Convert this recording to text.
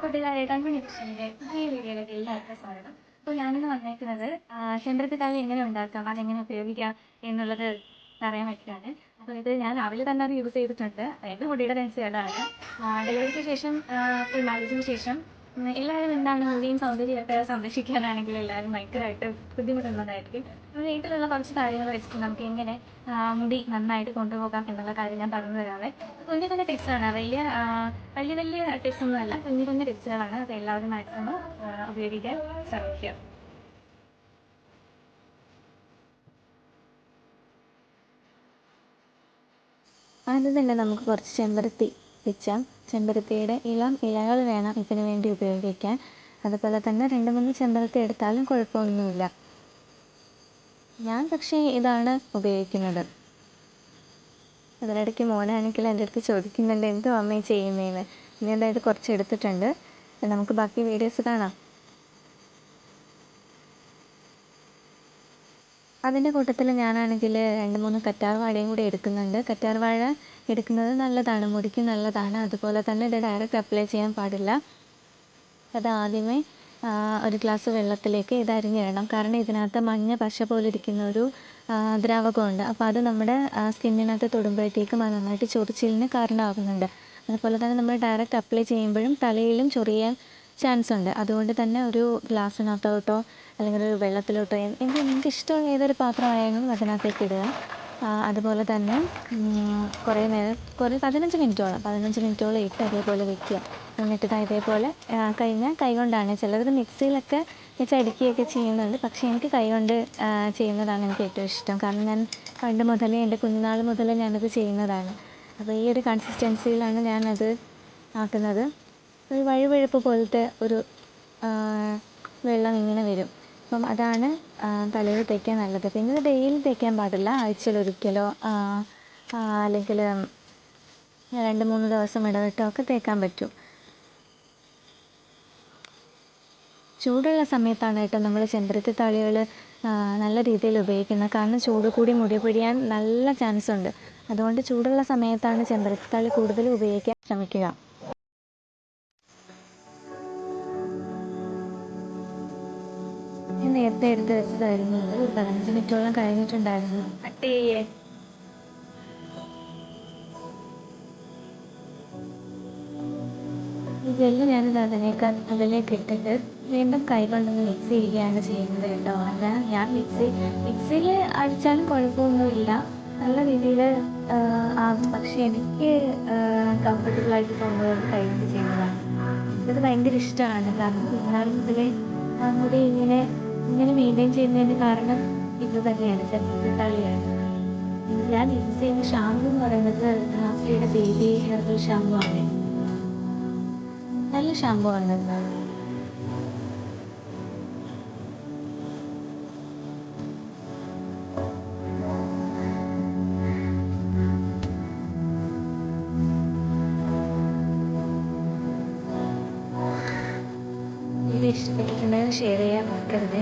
കൂട്ടുകാരെ കൺവെൻഷൻ്റെ പുതിയ വീഡിയോയിലേക്ക് എല്ലാവർക്കും സ്വാഗതം. അപ്പോൾ ഞാനിന്ന് വന്നേക്കുന്നത് ചെമ്പരത്തിത്താളി എങ്ങനെ ഉണ്ടാക്കാം, അതെങ്ങനെ ഉപയോഗിക്കാം എന്നുള്ളത് പറയാൻ വേണ്ടിയിട്ടാണ്. അപ്പോൾ ഇത് ഞാൻ രാവിലെ തന്നെ അത് യൂസ് ചെയ്തിട്ടുണ്ട്. എൻ്റെ മുടിയുടെ ടെൻഷനാണ്. ഡെലിവറിക്ക് ശേഷം മാരേജിന് ശേഷം എല്ലാവരും എന്താണ് മുടിയും സൗന്ദര്യമൊക്കെ സംരക്ഷിക്കാനാണെങ്കിൽ എല്ലാവരും ഭയങ്കരമായിട്ട് ബുദ്ധിമുട്ടുന്നതായിരിക്കും. അപ്പോൾ വീട്ടിലുള്ള കുറച്ച് കാര്യങ്ങൾ വെച്ചിട്ട് നമുക്ക് എങ്ങനെ മുടി നന്നായിട്ട് കൊണ്ടുപോകാം എന്നുള്ള കാര്യം ഞാൻ പറഞ്ഞു തരാവേ. കുഞ്ഞു കുഞ്ഞു ടിപ്സാണ്, വലിയ വലിയ ടിപ്സൊന്നും അല്ല, കുഞ്ഞു കുഞ്ഞു ടിപ്സുകളാണ്. അത് എല്ലാവരും മാക്സിമം ഉപയോഗിക്കാൻ ശ്രമിക്കുക. ആദ്യം തന്നെ നമുക്ക് കുറച്ച് ചെമ്പരത്തി വെച്ചാൽ ചെമ്പരത്തിയുടെ ഇളം ഇലകൾ വേണം ഇതിനു വേണ്ടി ഉപയോഗിക്കാൻ. അതുപോലെ തന്നെ 2-3 ചെമ്പരത്തി എടുത്താലും കുഴപ്പമൊന്നുമില്ല. ഞാൻ പക്ഷേ ഇതാണ് ഉപയോഗിക്കുന്നത്. അതിനിടയ്ക്ക് മോനാണെങ്കിൽ എൻ്റെ അടുത്ത് ചോദിക്കുന്നുണ്ട് എന്തോ അമ്മയെ ചെയ്യുന്നതെന്ന്. ഇനി അതായത് കുറച്ച് എടുത്തിട്ടുണ്ട്. നമുക്ക് ബാക്കി വീഡിയോസ് കാണാം. അതിൻ്റെ കൂട്ടത്തിൽ ഞാനാണെങ്കിൽ 2-3 കറ്റാർവാഴയും കൂടി എടുക്കുന്നുണ്ട്. കറ്റാർവാഴ എടുക്കുന്നത് നല്ലതാണ്, മുടിക്ക് നല്ലതാണ്. അതുപോലെ തന്നെ ഇത് ഡയറക്റ്റ് അപ്ലൈ ചെയ്യാൻ പാടില്ല. അത് ആദ്യമേ ഒരു ഗ്ലാസ് വെള്ളത്തിലേക്ക് ഇത് അരിഞ്ഞിടണം. കാരണം ഇതിനകത്ത് മഞ്ഞ പശ പോലെ ഇരിക്കുന്ന ഒരു ദ്രാവകമുണ്ട്. അപ്പോൾ അത് നമ്മുടെ സ്കിന്നിനകത്ത് തൊടുമ്പോഴത്തേക്കും അത് നന്നായിട്ട് ചൊറിച്ചിലിന് കാരണമാകുന്നുണ്ട്. അതുപോലെ തന്നെ നമ്മൾ ഡയറക്റ്റ് അപ്ലൈ ചെയ്യുമ്പോഴും തലയിലും ചൊറിയാൻ ചാൻസ് ഉണ്ട്. അതുകൊണ്ട് തന്നെ ഒരു ഗ്ലാസ്സിനകത്തോട്ടോ അല്ലെങ്കിൽ ഒരു വെള്ളത്തിലോട്ടോ നിങ്ങൾക്ക് ഇഷ്ടമുള്ള ഏതൊരു പാത്രമായാലും അതിനകത്തേക്ക് ഇടുക. അതുപോലെ തന്നെ കുറേ നേരം 15 മിനിറ്റോളം ഇട്ട് അതേപോലെ വെക്കുക. എന്നിട്ട് ഇതേപോലെ കഴിഞ്ഞാൽ കൈ കൊണ്ടാണ്, ചിലർ മിക്സിയിലൊക്കെ വെച്ച് അടിക്കുകയൊക്കെ ചെയ്യുന്നുണ്ട്. പക്ഷേ എനിക്ക് കൈ കൊണ്ട് ചെയ്യുന്നതാണ് എനിക്ക് ഏറ്റവും ഇഷ്ടം. കാരണം ഞാൻ പണ്ട് മുതലേ, എൻ്റെ കുഞ്ഞുനാൾ മുതലേ ഞാനത് ചെയ്യുന്നതാണ്. അപ്പോൾ ഈ ഒരു കൺസിസ്റ്റൻസിയിലാണ് ഞാനത് ആക്കുന്നത്. ഒരു വഴുവഴുപ്പ് പോലത്തെ ഒരു വെള്ളം ഇങ്ങനെ വരും. അപ്പം അതാണ് തലയിൽ തേക്കാൻ നല്ലത്. പിന്നെ ഇത് ഡെയിലി തേക്കാൻ പാടില്ല. ആഴ്ചയിലൊരിക്കലോ അല്ലെങ്കിൽ 2-3 ദിവസം ഇടവിട്ടോ ഒക്കെ തേക്കാൻ പറ്റും. ചൂടുള്ള സമയത്താണ് കേട്ടോ നമ്മൾ ചെമ്പരത്തിത്താളികൾ നല്ല രീതിയിൽ ഉപയോഗിക്കുന്നത്. കാരണം ചൂട് കൂടി മുടി പൊഴിയാൻ നല്ല ചാൻസ് ഉണ്ട്. അതുകൊണ്ട് ചൂടുള്ള സമയത്താണ് ചെമ്പരത്തിത്താളി കൂടുതൽ ഉപയോഗിക്കാൻ ശ്രമിക്കുക. ഞാൻ നേരത്തെ എടുത്ത് വെച്ചതായിരുന്നു. 15 മിനിറ്റോളം കഴിഞ്ഞിട്ടുണ്ടായിരുന്നു. ഈ ജെല്ല് ഞാനിത് അതിലേക്ക് ഇട്ടിട്ട് വീണ്ടും കൈ കൊണ്ടൊന്ന് മിക്സ് ചെയ്യുകയാണ് ചെയ്യുന്നത് കേട്ടോ. അല്ല, ഞാൻ മിക്സിയിൽ അടിച്ചാലും കുഴപ്പമൊന്നുമില്ല, നല്ല രീതിയിൽ ആകും. പക്ഷേ എനിക്ക് കംഫർട്ടബിളായിട്ട് തോന്നുന്നത് കൈ കൊണ്ട് ചെയ്യുന്നതാണ്. ഇത് ഭയങ്കര ഇഷ്ടമാണ്. കാരണം കുഞ്ഞുനാൾ മുതലേ മുടി ഇങ്ങനെ മെയിൻറ്റെയിൻ ചെയ്യുന്നതിന് കാരണം ഇത് തന്നെയാണ്, ചെമ്പരത്തിത്താളിയാണ്. ഞാൻ യൂസ് ചെയ്യുന്ന ഷാമ്പു എന്ന് പറയുന്നത് ഹാഫ്ലിയുടെ ബേബി ഹെർബൽ ഷാമ്പു ആണ്. നല്ല ഷാമ്പു ആണ്. ഇത് ഇഷ്ടപ്പെട്ടിട്ടുണ്ടെങ്കിൽ ഷെയർ ചെയ്യാൻ മറക്കരുത്.